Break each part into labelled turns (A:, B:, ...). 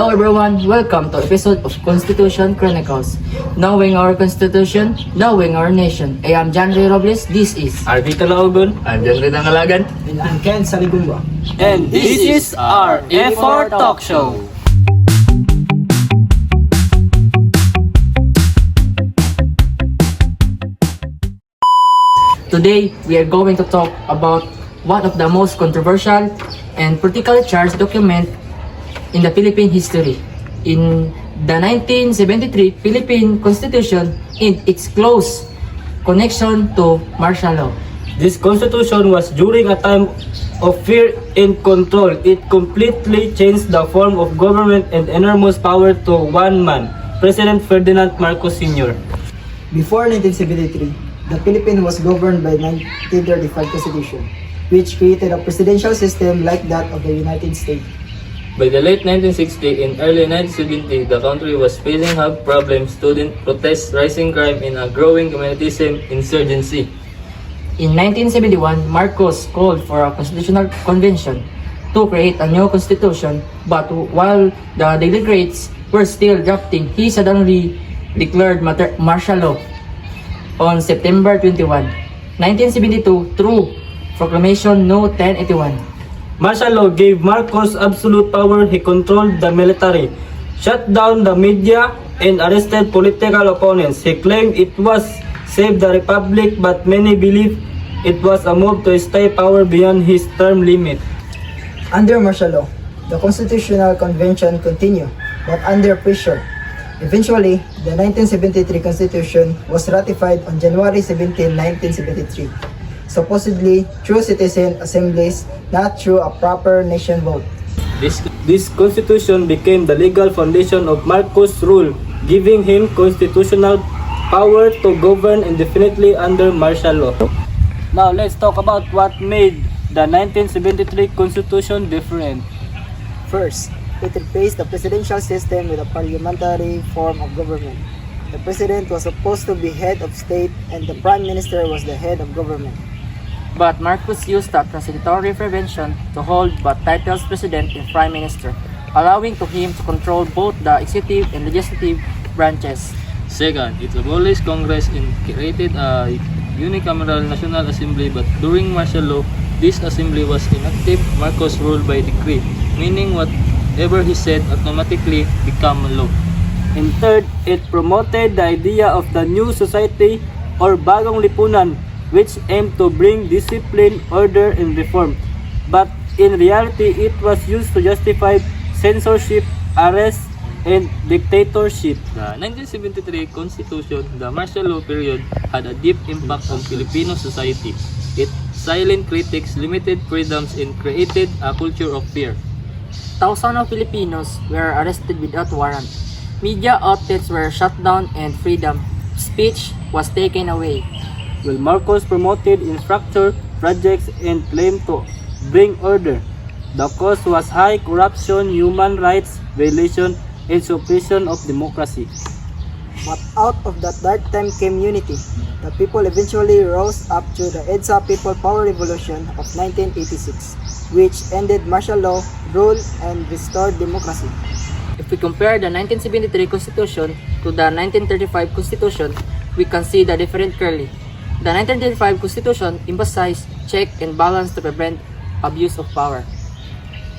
A: Hello everyone, welcome to episode of Constitution Chronicles. Knowing our Constitution, knowing our nation. I am John Ray Robles, this is
B: Arvita Laugon.
C: I'm John Ray Tangalagan.
D: And I'm Ken Saligumba.
B: And this is our F4 Talk Show.
A: Today, we are going to talk about one of the most controversial and politically charged document in the Philippine history. In the 1973 Philippine Constitution and its close connection to martial law.
B: This constitution was during a time of fear and control. It completely changed the form of government and enormous power to one man, President Ferdinand Marcos Sr.
D: Before 1973, the Philippines was governed by 1935 Constitution, which created a presidential system like that of the United States.
C: By the late 1960s and early 1970, the country was facing health problems, student protests, rising crime, and a growing communism insurgency.
A: In 1971, Marcos called for a constitutional convention to create a new constitution, but while the delegates were still drafting, he suddenly declared martial law on September 21, 1972 through Proclamation No. 1081.
B: Martial law gave Marcos absolute power. He controlled the military, shut down the media, and arrested political opponents. He claimed it was save the republic, but many believe it was a move to stay power beyond his term limit.
D: Under martial law, the Constitutional Convention continued, but under pressure. Eventually, the 1973 Constitution was ratified on January 17, 1973. Supposedly through citizen assemblies, not through a proper nation vote.
B: This constitution became the legal foundation of Marcos' rule, giving him constitutional power to govern indefinitely under martial law. Now let's talk about what made the 1973 Constitution different.
D: First, it replaced the presidential system with a parliamentary form of government. The president was supposed to be head of state and the prime minister was the head of government.
A: But Marcos used the transitory prevention to hold both titles president and prime minister, allowing to him to control both the executive and legislative branches.
C: Second, it abolished Congress and created a unicameral National Assembly, but during martial law, this assembly was inactive. Marcos ruled by decree, meaning whatever he said automatically became law.
B: And third, it promoted the idea of the new society or bagong lipunan, which aimed to bring discipline, order, and reform. But in reality, it was used to justify censorship, arrest, and dictatorship.
C: The 1973 Constitution, the martial law period, had a deep impact on Filipino society. It silenced critics, limited freedoms, and created a culture of fear.
A: Thousands of Filipinos were arrested without warrant. Media outlets were shut down and freedom of speech was taken away.
B: While Marcos promoted infrastructure projects and claimed to bring order, the cause was high corruption, human rights violation, and suppression of democracy.
D: But out of that dark time came unity. The people eventually rose up through the EDSA People Power Revolution of 1986, which ended martial law rule and restored democracy.
A: If we compare the 1973 Constitution to the 1935 Constitution, we can see the difference clearly. The 1935 Constitution emphasized check and balance to prevent abuse of power.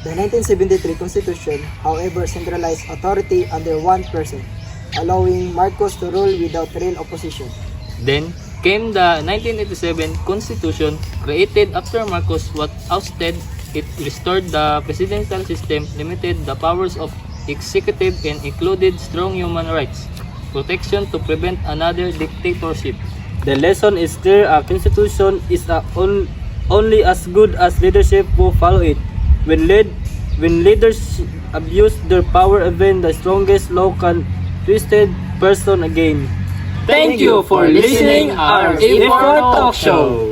D: The 1973 Constitution, however, centralized authority under one person, allowing Marcos to rule without real opposition.
C: Then came the 1987 Constitution, created after Marcos was ousted. It restored the presidential system, limited the powers of executive, and included strong human rights protection to prevent another dictatorship.
B: The lesson is clear: a constitution is only as good as leadership who follow it. When leaders abuse their power, even the strongest law can twisted person again.
C: Thank you for listening our F4 Talk Show.